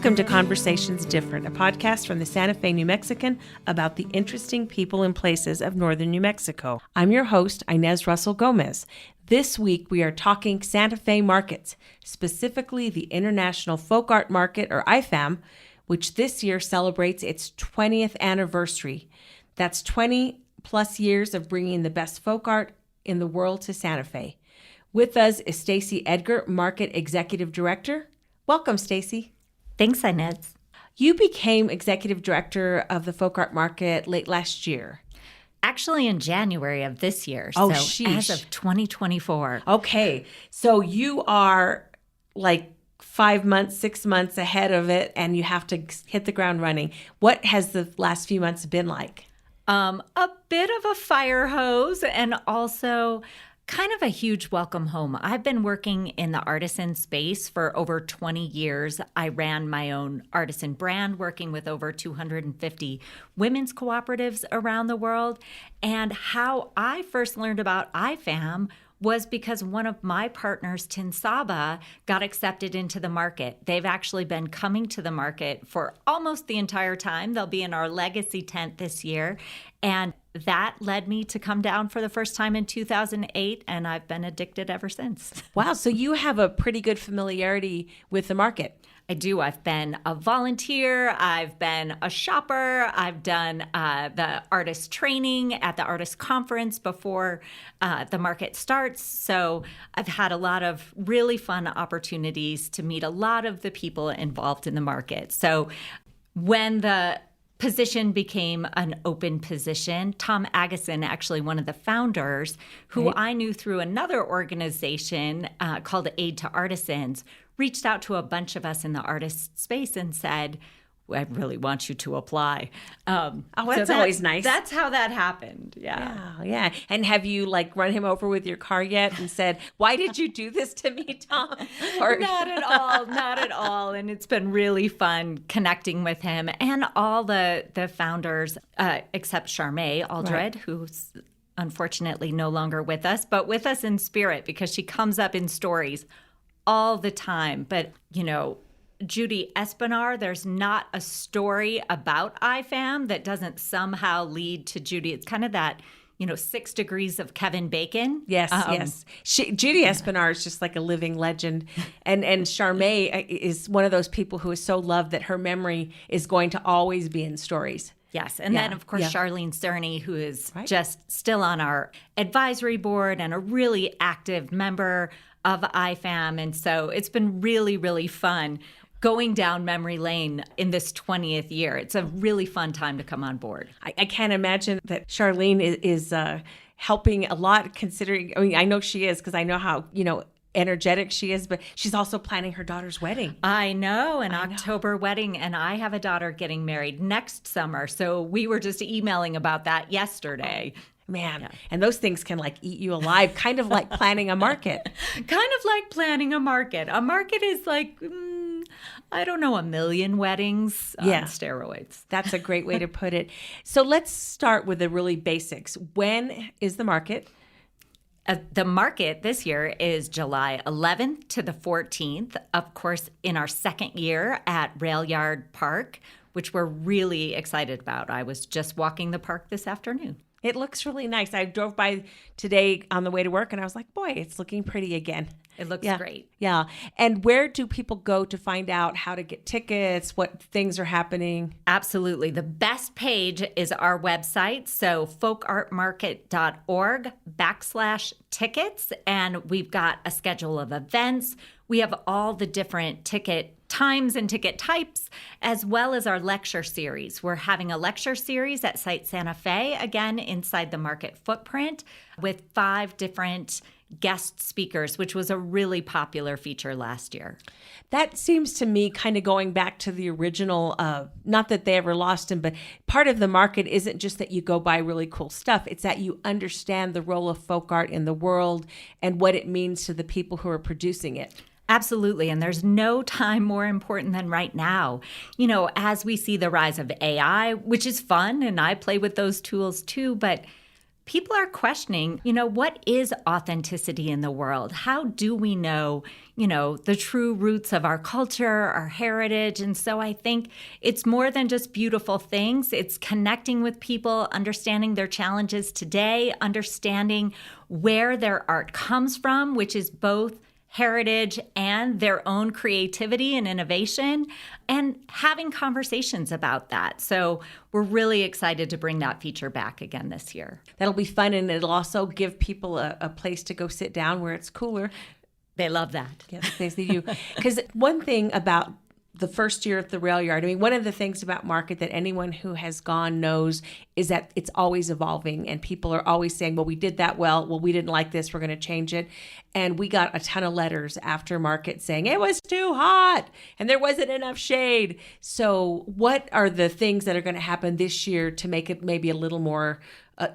Welcome to Conversations Different, a podcast from the Santa Fe New Mexican about the interesting people and places of northern New Mexico. I'm your host, Inez Russell Gomez. This week we are talking Santa Fe markets, specifically the International Folk Art Market, or IFAM, which this year celebrates its 20th anniversary. That's 20 plus years of bringing the best folk art in the world to Santa Fe. With us is Stacey Edgar, Market Executive Director. Welcome, Stacey. Thanks, Inez. You became Executive Director of the Folk Art Market late last year. Actually, in January of this year. Oh, so sheesh. As of 2024. Okay. So you are like 5 months, 6 months ahead of it, and you have to hit the ground running. What has the last few months been like? A bit of a fire hose and also kind of a huge welcome home. I've been working in the artisan space for over 20 years. I ran my own artisan brand, working with over 250 women's cooperatives around the world. And how I first learned about IFAM was because one of my partners, Tinsaba, got accepted into the market. They've actually been coming to the market for almost the entire time. They'll be in our legacy tent this year. And that led me to come down for the first time in 2008, and I've been addicted ever since. Wow, so you have a pretty good familiarity with the market. I do. I've been a volunteer. I've been a shopper. I've done the artist training at the artist conference before the market starts. So I've had a lot of really fun opportunities to meet a lot of the people involved in the market. So when the position became an open position, Tom Agason, actually one of the founders, who Right. I knew through another organization called Aid to Artisans, reached out to a bunch of us in the artist space and said, I really want you to apply. That's always nice. That's how that happened. Yeah. Yeah. And have you run him over with your car yet and said, why did you do this to me, Tom? Or... Not at all. Not at all. And it's been really fun connecting with him and all the founders, except Charmaine Aldred, right, who's unfortunately no longer with us, but with us in spirit because she comes up in stories all the time. But, Judy Espinar, there's not a story about IFAM that doesn't somehow lead to Judy. It's kind of that, 6 degrees of Kevin Bacon. Yes, yes. Judy Espinar is just like a living legend. And Charmaine is one of those people who is so loved that her memory is going to always be in stories. Yes. And then, of course, Charlene Cerny, who is just still on our advisory board and a really active member of IFAM. And so it's been really, really fun going down memory lane in this 20th year. It's a really fun time to come on board. I can't imagine that Charlene is helping a lot considering, I know she is because I know how, energetic she is, but she's also planning her daughter's wedding. I know, an October wedding, and I have a daughter getting married next summer. So we were just emailing about that yesterday. Man, and those things can eat you alive, kind of like planning a market. Kind of like planning a market. A market is I don't know, 1 million weddings on steroids. That's a great way to put it. So let's start with the really basics. When is the market? The market this year is July 11th to the 14th, of course, in our second year at Rail Yard Park, which we're really excited about. I was just walking the park this afternoon. It looks really nice. I drove by today on the way to work, and I was like, boy, it's looking pretty again. It looks great. Yeah. And where do people go to find out how to get tickets, what things are happening? Absolutely. The best page is our website, so folkartmarket.org/tickets, and we've got a schedule of events. We have all the different ticket times and ticket types, as well as our lecture series. We're having a lecture series at Site Santa Fe, again, inside the market footprint, with 5 different guest speakers, which was a really popular feature last year. That seems to me kind of going back to the original, not that they ever lost him, but part of the market isn't just that you go buy really cool stuff. It's that you understand the role of folk art in the world and what it means to the people who are producing it. Absolutely. And there's no time more important than right now. As we see the rise of AI, which is fun, and I play with those tools too, but people are questioning, what is authenticity in the world? How do we know, the true roots of our culture, our heritage? And so I think it's more than just beautiful things. It's connecting with people, understanding their challenges today, understanding where their art comes from, which is both heritage and their own creativity and innovation, and having conversations about that. So we're really excited to bring that feature back again this year. That'll be fun, and it'll also give people a place to go sit down where it's cooler. They love that. Yes, they do. Because one thing about the first year at the rail yard, one of the things about market that anyone who has gone knows is that it's always evolving, and people are always saying, well, we did that well, we didn't like this, we're going to change it. And we got a ton of letters after market saying it was too hot and there wasn't enough shade. So what are the things that are going to happen this year to make it maybe a little more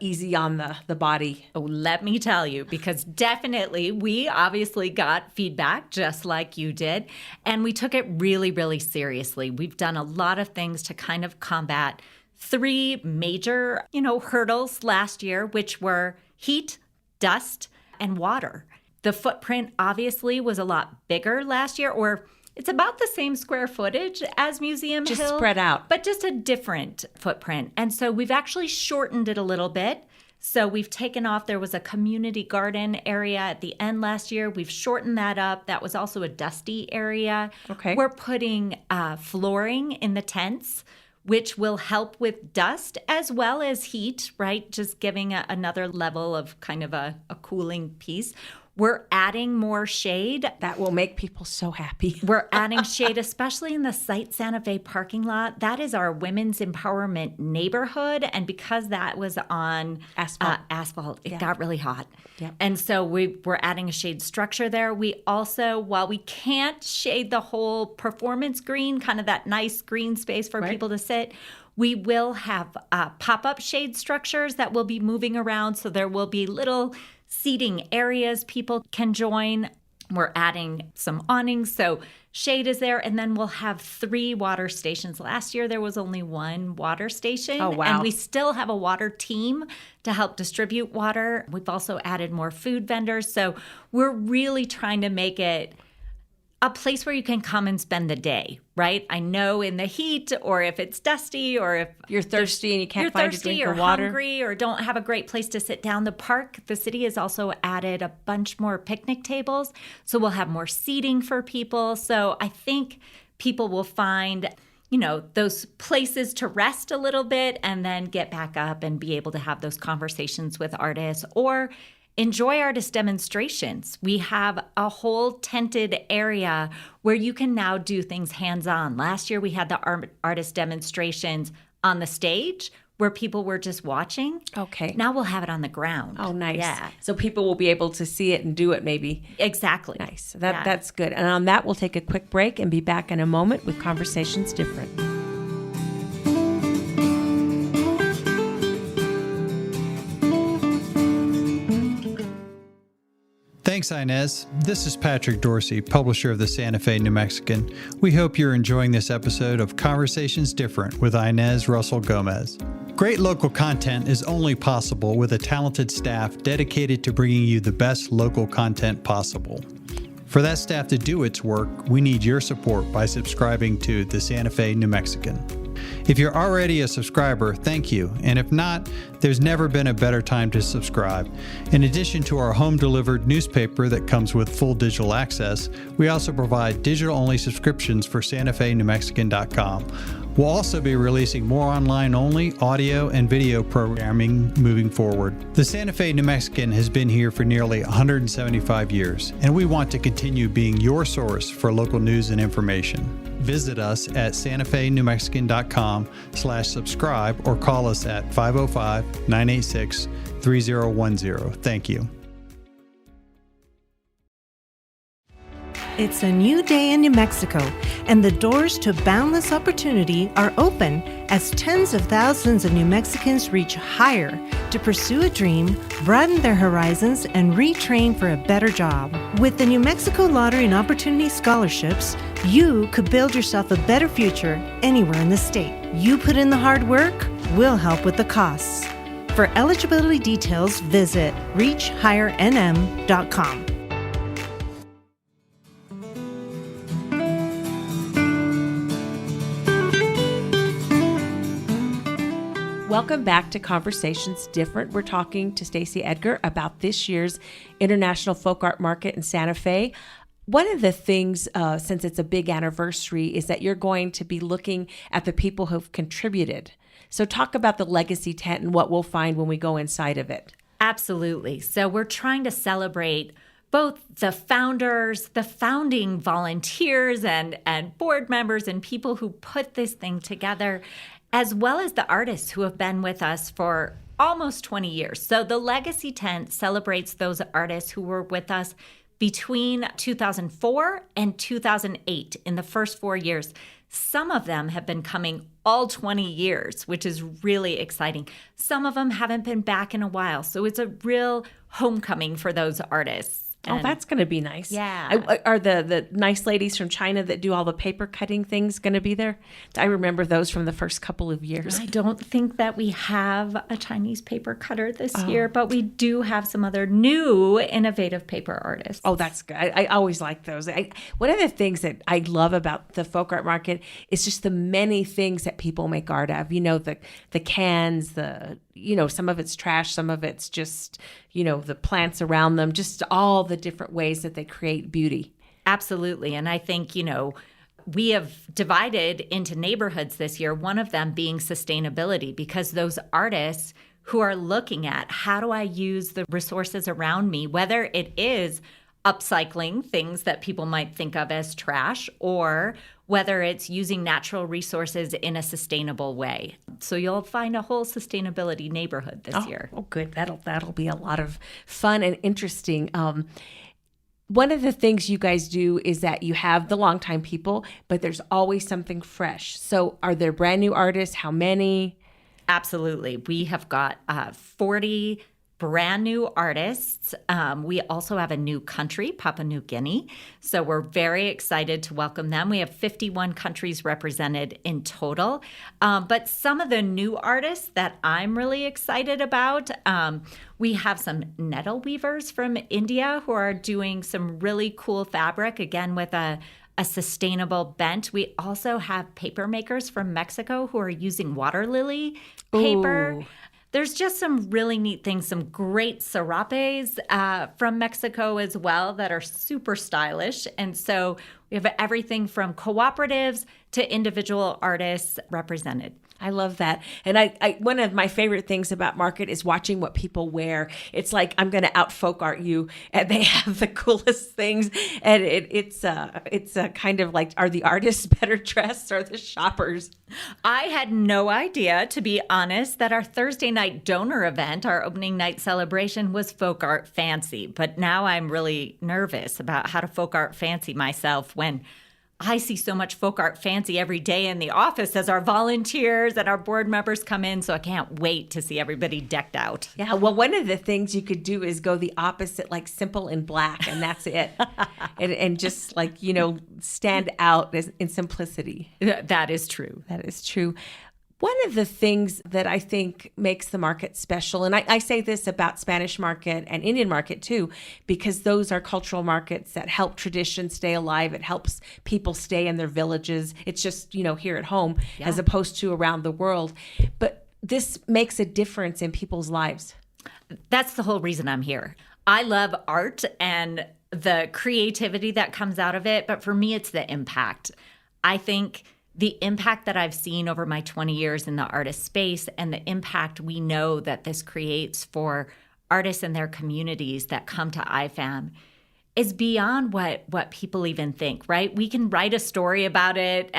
easy on the body? Oh, let me tell you, because definitely we obviously got feedback just like you did, and we took it really, really seriously. We've done a lot of things to kind of combat 3 major, hurdles last year, which were heat, dust, and water. The footprint obviously was a lot bigger last year, or it's about the same square footage as Museum Hill. Just spread out. But just a different footprint. And so we've actually shortened it a little bit. So we've taken off, there was a community garden area at the end last year. We've shortened that up. That was also a dusty area. Okay. We're putting flooring in the tents, which will help with dust as well as heat, right? Just giving another level of kind of a cooling piece. We're adding more shade. That will make people so happy. We're adding shade, especially in the Site Santa Fe parking lot. That is our women's empowerment neighborhood. And because that was on asphalt, it got really hot. Yep. And so we're adding a shade structure there. We also, while we can't shade the whole performance green, kind of that nice green space for people to sit, we will have pop-up shade structures that will be moving around. So there will be little seating areas people can join. We're adding some awnings, so shade is there. And then we'll have 3 water stations. Last year, there was only 1 water station. Oh, wow. And we still have a water team to help distribute water. We've also added more food vendors. So we're really trying to make it a place where you can come and spend the day, right? I know in the heat, or if it's dusty, or if you're thirsty and you can't find a drink or of water, hungry, or don't have a great place to sit down. The city has also added a bunch more picnic tables, so we'll have more seating for people. So I think people will find, those places to rest a little bit and then get back up and be able to have those conversations with artists or enjoy artist demonstrations. We have a whole tented area where you can now do things hands-on. Last year, we had the artist demonstrations on the stage where people were just watching. Okay. Now we'll have it on the ground. Oh, nice. Yeah. So people will be able to see it and do it maybe. Exactly. Nice. That's good. And on that, we'll take a quick break and be back in a moment with Conversations Different. Thanks, Inez. This is Patrick Dorsey, publisher of the Santa Fe New Mexican. We hope you're enjoying this episode of Conversations Different with Inez Russell Gomez. Great local content is only possible with a talented staff dedicated to bringing you the best local content possible. For that staff to do its work, we need your support by subscribing to the Santa Fe New Mexican. If you're already a subscriber, thank you. And if not, there's never been a better time to subscribe. In addition to our home-delivered newspaper that comes with full digital access, we also provide digital-only subscriptions for SantaFeNewMexican.com. We'll also be releasing more online-only audio and video programming moving forward. The Santa Fe New Mexican has been here for nearly 175 years, and we want to continue being your source for local news and information. Visit us at SantaFeNewMexican.com/subscribe or call us at 505-986-3010. Thank you. It's a new day in New Mexico, and the doors to boundless opportunity are open as tens of thousands of New Mexicans reach higher to pursue a dream, broaden their horizons, and retrain for a better job. With the New Mexico Lottery and Opportunity Scholarships, you could build yourself a better future anywhere in the state. You put in the hard work, we'll help with the costs. For eligibility details, visit reachhighernm.com. Welcome back to Conversations Different. We're talking to Stacey Edgar about this year's International Folk Art Market in Santa Fe. One of the things, since it's a big anniversary, is that you're going to be looking at the people who've contributed. So talk about the legacy tent and what we'll find when we go inside of it. Absolutely. So we're trying to celebrate both the founders, the founding volunteers and board members and people who put this thing together, as well as the artists who have been with us for almost 20 years. So the legacy tent celebrates those artists who were with us between 2004 and 2008 in the first 4 years. Some of them have been coming all 20 years, which is really exciting. Some of them haven't been back in a while. So it's a real homecoming for those artists. Oh, that's going to be nice. Yeah. Are the nice ladies from China that do all the paper cutting things going to be there? I remember those from the first couple of years. I don't think that we have a Chinese paper cutter this year, but we do have some other new innovative paper artists. Oh, that's good. I always like those. One of the things that I love about the folk art market is just the many things that people make art of. You know, the cans, some of it's trash, some of it's just, the plants around them, just all the different ways that they create beauty. Absolutely. And I think, we have divided into neighborhoods this year, one of them being sustainability, because those artists who are looking at how do I use the resources around me, whether it is upcycling things that people might think of as trash, or whether it's using natural resources in a sustainable way. So you'll find a whole sustainability neighborhood this year. Oh, good. That'll be a lot of fun and interesting. One of the things you guys do is that you have the longtime people, but there's always something fresh. So are there brand new artists? How many? Absolutely. We have got 40 brand new artists. We also have a new country, Papua New Guinea. So we're very excited to welcome them. We have 51 countries represented in total. But some of the new artists that I'm really excited about, we have some nettle weavers from India who are doing some really cool fabric, again, with a sustainable bent. We also have paper makers from Mexico who are using water lily paper. Ooh. There's just some really neat things, some great serapes from Mexico as well that are super stylish. And so we have everything from cooperatives to individual artists represented. I love that. And I one of my favorite things about market is watching what people wear. It's like, I'm going to out folk art you, and they have the coolest things. And it's kind of like, are the artists better dressed or the shoppers? I had no idea, to be honest, that our Thursday night donor event, our opening night celebration, was folk art fancy. But now I'm really nervous about how to folk art fancy myself when I see so much folk art fancy every day in the office as our volunteers and our board members come in. So I can't wait to see everybody decked out. Yeah, well, one of the things you could do is go the opposite, like simple and black, and that's it. and just like, stand out in simplicity. That is true. That is true. One of the things that I think makes the market special, and I say this about Spanish market and Indian market too, because those are cultural markets that help tradition stay alive. It helps people stay in their villages. It's just, here at home as opposed to around the world. But this makes a difference in people's lives. That's the whole reason I'm here. I love art and the creativity that comes out of it. But for me, it's the impact. I think the impact that I've seen over my 20 years in the artist space and the impact we know that this creates for artists and their communities that come to IFAM is beyond what people even think, right? We can write a story about it.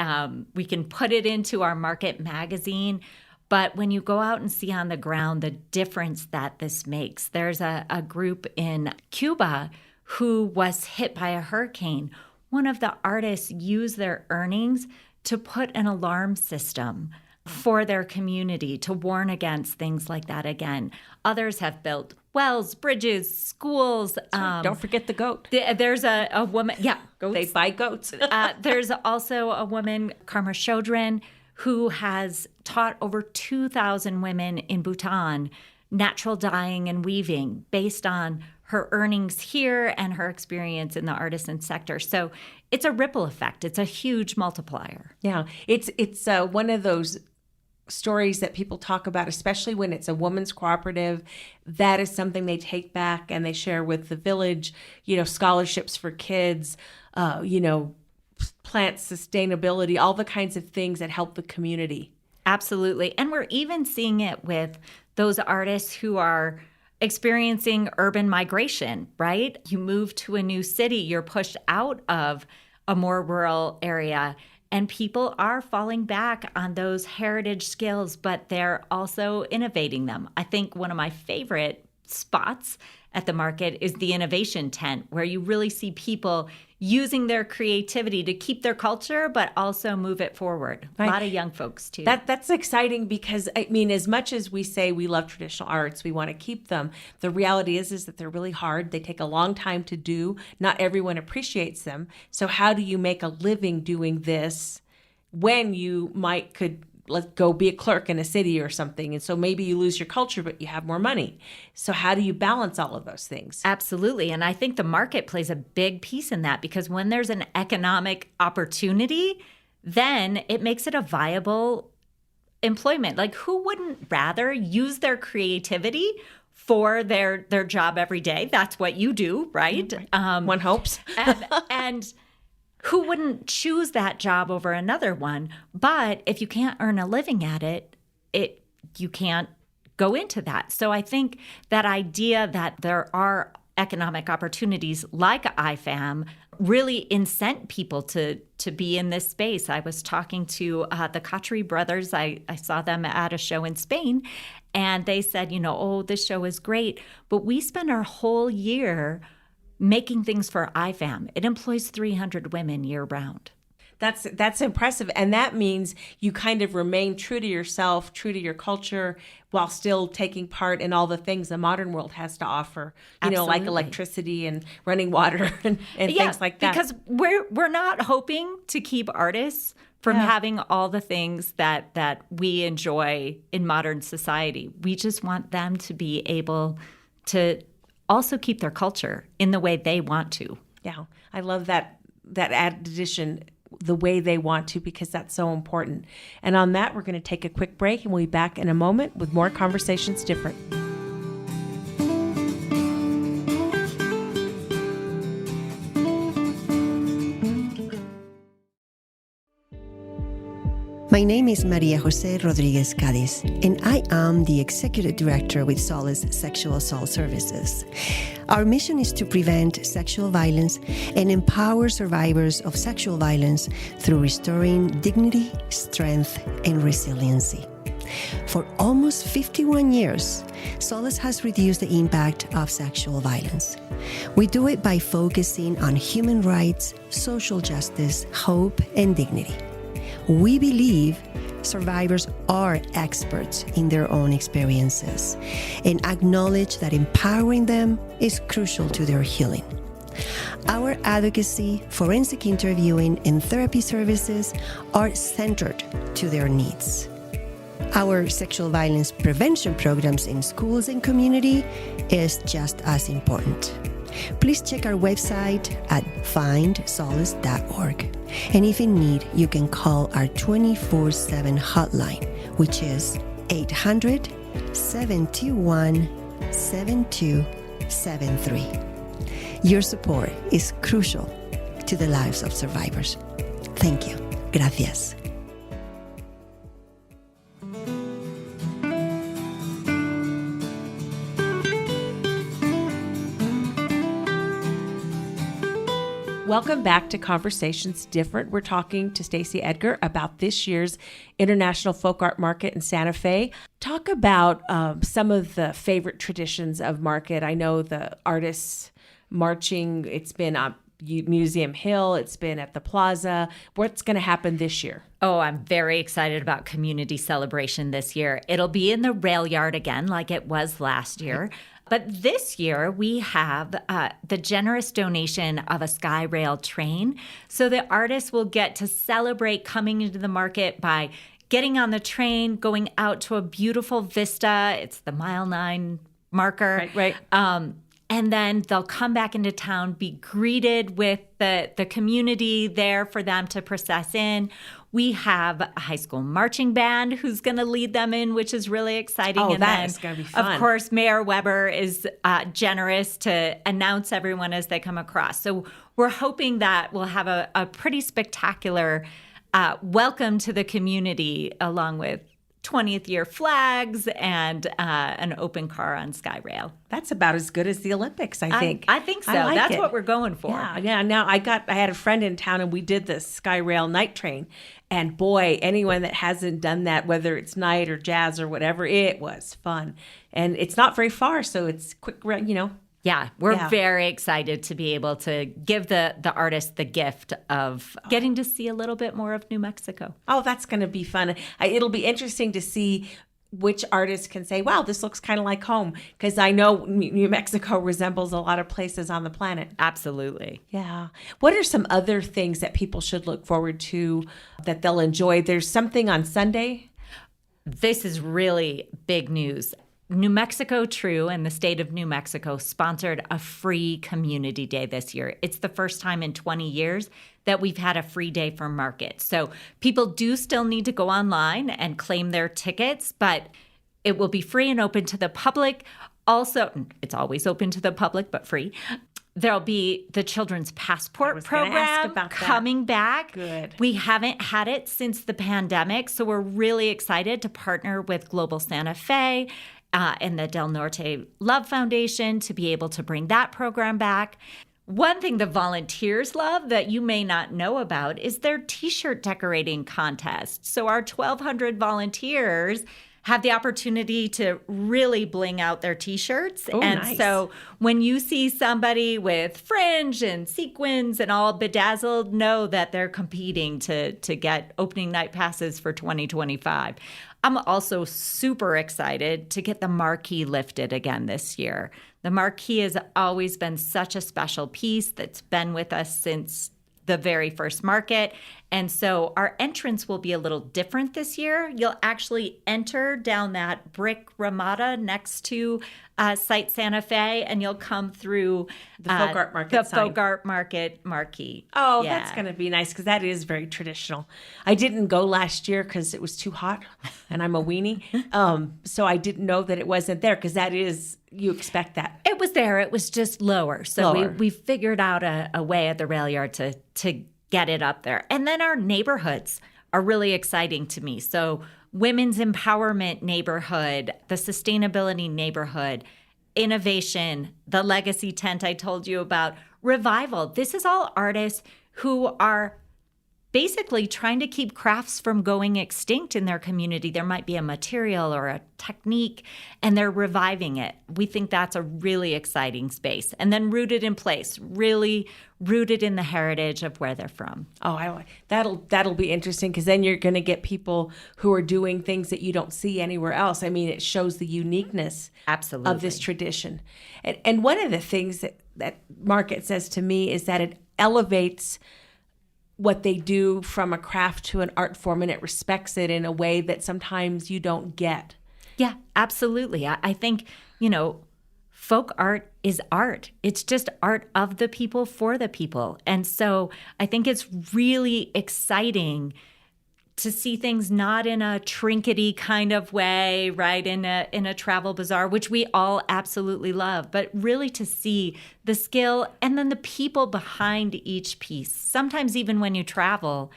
We can put it into our market magazine. But when you go out and see on the ground the difference that this makes, there's a group in Cuba who was hit by a hurricane. One of the artists used their earnings to put an alarm system for their community to warn against things like that again. Others have built wells, bridges, schools. Don't forget the goat. There's a woman, goats. They buy goats. There's also a woman, Karma Shodran, who has taught over 2,000 women in Bhutan natural dyeing and weaving based on her earnings here and her experience in the artisan sector. So it's a ripple effect. It's a huge multiplier. Yeah, it's one of those stories that people talk about, especially when it's a woman's cooperative. That is something they take back and they share with the village, scholarships for kids, plant sustainability, all the kinds of things that help the community. Absolutely. And we're even seeing it with those artists who are experiencing urban migration, right? You move to a new city, you're pushed out of a more rural area, and people are falling back on those heritage skills, but they're also innovating them. I think one of my favorite spots at the market is the innovation tent, where you really see people using their creativity to keep their culture, but also move it forward. Right. A lot of young folks, too. That's exciting because, as much as we say we love traditional arts, we want to keep them, the reality is that they're really hard. They take a long time to do. Not everyone appreciates them. So how do you make a living doing this when you could let's go be a clerk in a city or something? And so maybe you lose your culture, but you have more money. So how do you balance all of those things? Absolutely. And I think the market plays a big piece in that, because when there's an economic opportunity, then it makes it a viable employment. Like, who wouldn't rather use their creativity for their job every day? That's what you do, right? One hopes. and who wouldn't choose that job over another one? But if you can't earn a living at it, you can't go into that. So I think that idea that there are economic opportunities like IFAM really incent people to be in this space. I was talking to the Cotchery brothers. I saw them at a show in Spain, and they said, this show is great, but we spend our whole year making things for IFAM. It employs 300 women year-round. That's impressive. And that means you kind of remain true to yourself, true to your culture, while still taking part in all the things the modern world has to offer, like electricity and running water and things like that. Because we're not hoping to keep artists from having all the things that we enjoy in modern society. We just want them to be able to also keep their culture in the way they want to. Yeah, I love that addition, the way they want to, because that's so important. And on that, we're going to take a quick break, and we'll be back in a moment with more Conversations Different. My name is Maria Jose Rodriguez Cadiz, and I am the Executive Director with Solace Sexual Assault Services. Our mission is to prevent sexual violence and empower survivors of sexual violence through restoring dignity, strength, and resiliency. For almost 51 years, Solace has reduced the impact of sexual violence. We do it by focusing on human rights, social justice, hope, and dignity. We believe survivors are experts in their own experiences and acknowledge that empowering them is crucial to their healing. Our advocacy, forensic interviewing, and therapy services are centered to their needs. Our sexual violence prevention programs in schools and community is just as important. Please check our website at findsolace.org. And if in need, you can call our 24/7 hotline, which is 800-721-7273. Your support is crucial to the lives of survivors. Thank you. Gracias. Welcome back to Conversations Different. We're talking to Stacey Edgar about this year's International Folk Art Market in Santa Fe. Talk about some of the favorite traditions of market. I know the artists marching, it's been on Museum Hill, it's been at the Plaza. What's going to happen this year? Oh, I'm very excited about community celebration this year. It'll be in the rail yard again, like it was last year. But this year, we have the generous donation of a Sky Rail train. So the artists will get to celebrate coming into the market by getting on the train, going out to a beautiful vista. It's the Mile 9 marker. Right. And then they'll come back into town, be greeted with the community there for them to process in. We have a high school marching band who's going to lead them in, which is really exciting. Oh, and that then, is going to be fun. Of course, Mayor Weber is generous to announce everyone as they come across. So we're hoping that we'll have a pretty spectacular welcome to the community, along with 20th year flags and an open car on SkyRail. That's about as good as the Olympics, I think. I think so. like That's it. what we're going for. Yeah. Now I had a friend in town and we did the SkyRail night train. And boy, anyone that hasn't done that, whether it's night or jazz or whatever, it was fun. And it's not very far, so it's quick, Yeah, we're very excited to be able to give the artist the gift of getting to see a little bit more of New Mexico. Oh, that's going to be fun. It'll be interesting to see which artists can say, wow, this looks kind of like home. Because I know New Mexico resembles a lot of places on the planet. Absolutely. Yeah. What are some other things that people should look forward to that they'll enjoy? There's something on Sunday. This is really big news. New Mexico True and the state of New Mexico sponsored a free community day this year. It's the first time in 20 years that we've had a free day for market. So people do still need to go online and claim their tickets, but it will be free and open to the public. Also, it's always open to the public, but free. There'll be the Children's Passport program coming back. Good. We haven't had it since the pandemic, so we're really excited to partner with Global Santa Fe and the Del Norte Love Foundation to be able to bring that program back. One thing the volunteers love that you may not know about is their T-shirt decorating contest. So our 1,200 volunteers have the opportunity to really bling out their T-shirts. Oh, and nice. so when you see somebody with fringe and sequins and all bedazzled, know that they're competing to get opening night passes for 2025. I'm also super excited to get the marquee lifted again this year. The marquee has always been such a special piece that's been with us since the very first market. And so our entrance will be a little different this year. You'll actually enter down that brick ramada next to Site Santa Fe, and you'll come through The Folk Art Market sign. Folk Art Market marquee. Oh, Yeah. that's going to be nice because that is very traditional. I didn't go last year because it was too hot and I'm a weenie. So I didn't know that it wasn't there because that is, you expect that. It was there. It was just lower. So Lower. we figured out a way at the rail yard to get it up there. And then our neighborhoods are really exciting to me. So women's empowerment neighborhood, the sustainability neighborhood, innovation, the legacy tent I told you about, revival. This is all artists who are basically trying to keep crafts from going extinct in their community. There might be a material or a technique, and they're reviving it. We think that's a really exciting space. And then rooted in place, really rooted in the heritage of where they're from. Oh, that'll be interesting because then you're going to get people who are doing things that you don't see anywhere else. I mean, it shows the uniqueness Absolutely. of this tradition. And one of the things that Market says to me is that it elevates what they do from a craft to an art form, and it respects it in a way that sometimes you don't get. Yeah, absolutely. I think, folk art is art. It's just art of the people for the people. And so I think it's really exciting to see things not in a trinkety kind of way, right, in a travel bazaar, which we all absolutely love, but really to see the skill and then the people behind each piece. Sometimes even when you travel,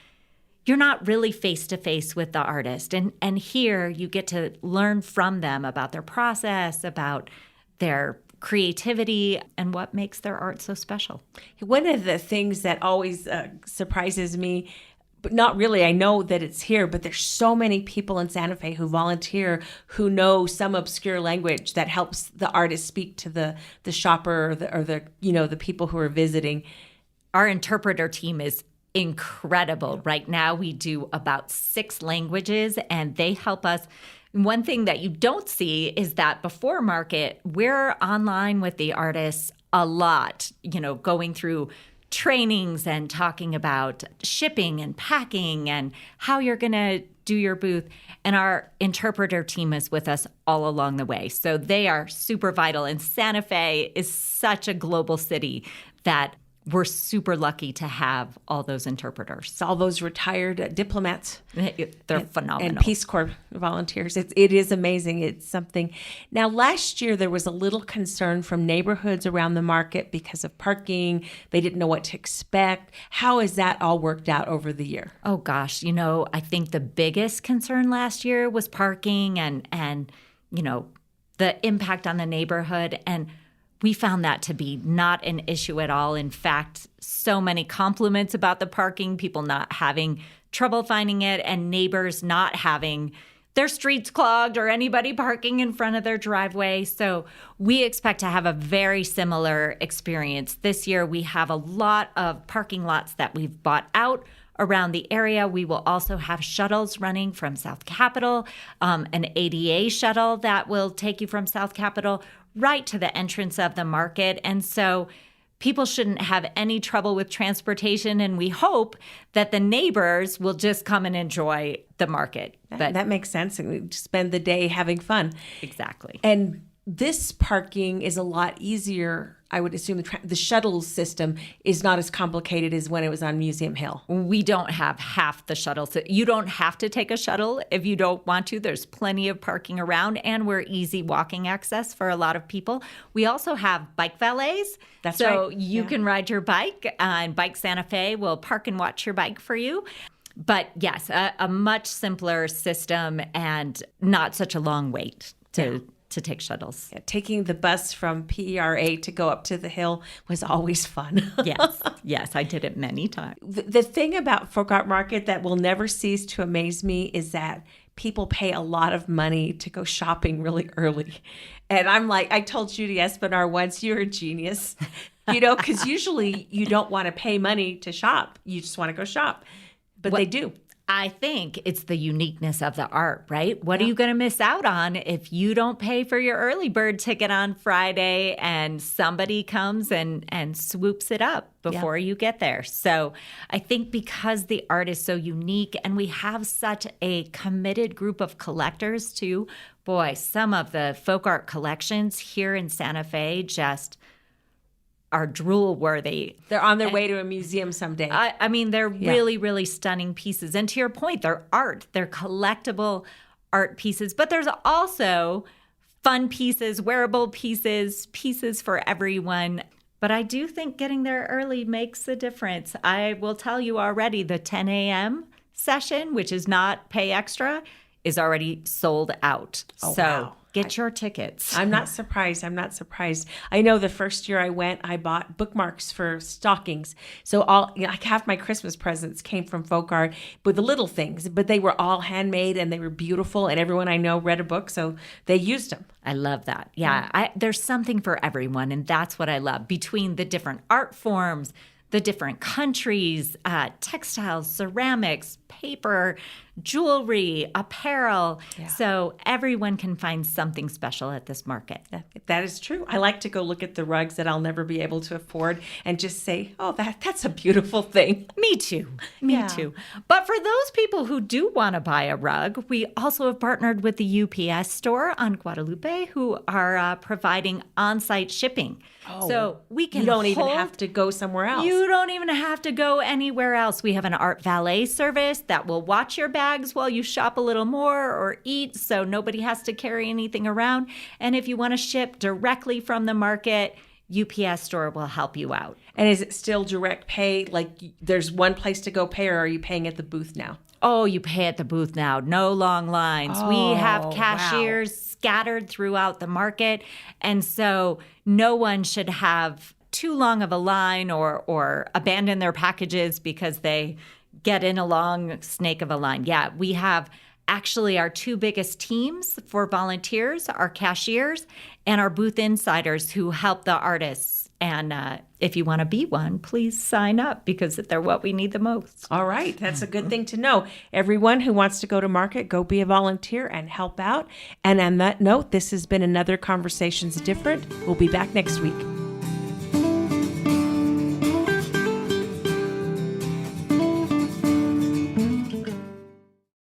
you're not really face-to-face with the artist. And here you get to learn from them about their process, about their creativity, and what makes their art so special. One of the things that always surprises me, but not really, I know that it's here, but there's so many people in Santa Fe who volunteer who know some obscure language that helps the artist speak to the shopper or the people who are visiting. Our interpreter team is incredible. Right now we do about 6 languages, and they help us. One thing that you don't see is that before market, we're online with the artists a lot, going through trainings and talking about shipping and packing and how you're going to do your booth. And our interpreter team is with us all along the way. So they are super vital. And Santa Fe is such a global city that we're super lucky to have all those interpreters. All those retired diplomats. They're phenomenal. And Peace Corps volunteers. It is amazing. It's something. Now, last year, there was a little concern from neighborhoods around the market because of parking. They didn't know what to expect. How has that all worked out over the year? Oh, gosh. I think the biggest concern last year was parking and the impact on the neighborhood. And we found that to be not an issue at all. In fact, so many compliments about the parking, people not having trouble finding it, and neighbors not having their streets clogged or anybody parking in front of their driveway. So we expect to have a very similar experience. This year, we have a lot of parking lots that we've bought out around the area. We will also have shuttles running from South Capitol, an ADA shuttle that will take you from South Capitol right to the entrance of the market. And so people shouldn't have any trouble with transportation. And we hope that the neighbors will just come and enjoy the market. That makes sense. And we spend the day having fun. Exactly. And this parking is a lot easier. I would assume the shuttle system is not as complicated as when it was on Museum Hill. We don't have half the shuttles. You don't have to take a shuttle if you don't want to. There's plenty of parking around, and we're easy walking access for a lot of people. We also have bike valets. That's right. So you can ride your bike, and Bike Santa Fe will park and watch your bike for you. But yes, a much simpler system and not such a long wait to take shuttles. Yeah, taking the bus from PERA to go up to the hill was always fun. Yes, I did it many times. The thing about Folk Art Market that will never cease to amaze me is that people pay a lot of money to go shopping really early. And I'm like, I told Judy Espinard once, you're a genius, because usually you don't want to pay money to shop. You just want to go shop. But they do. I think it's the uniqueness of the art, right? What are you going to miss out on if you don't pay for your early bird ticket on Friday and somebody comes and swoops it up before you get there? So I think because the art is so unique and we have such a committed group of collectors too, boy, some of the folk art collections here in Santa Fe just are drool worthy. They're on their way to a museum someday. I mean, they're really, really stunning pieces. And to your point, they're art. They're collectible art pieces. But there's also fun pieces, wearable pieces, pieces for everyone. But I do think getting there early makes a difference. I will tell you already, the 10 a.m. session, which is not pay extra, is already sold out. Oh, so wow. Get your tickets. I'm not surprised. I know the first year I went, I bought bookmarks for stockings. So like half my Christmas presents came from folk art, but the little things, but they were all handmade and they were beautiful. And everyone I know read a book, so they used them. I love that. Yeah, there's something for everyone. And that's what I love. Between the different art forms, the different countries, textiles, ceramics, paper, jewelry, apparel. Yeah. So everyone can find something special at this market. That is true. I like to go look at the rugs that I'll never be able to afford and just say, oh, that's a beautiful thing. Me too. Me too. But for those people who do want to buy a rug, we also have partnered with the UPS store on Guadalupe who are providing on-site shipping. Oh, so we can You don't even have to go somewhere else. You don't even have to go anywhere else. We have an art valet service that will watch your bags while you shop a little more or eat, so nobody has to carry anything around. And if you want to ship directly from the market, UPS store will help you out. And is it still direct pay? Like there's one place to go pay, or are you paying at the booth now? Oh, you pay at the booth now. No long lines. We have cashiers scattered throughout the market. And so no one should have too long of a line or abandon their packages because they get in a long snake of a line. Yeah, we have actually our two biggest teams for volunteers, our cashiers and our booth insiders who help the artists. And if you want to be one, please sign up because they're what we need the most. All right. That's a good thing to know. Everyone who wants to go to market, go be a volunteer and help out. And on that note, this has been another Conversations Different. We'll be back next week.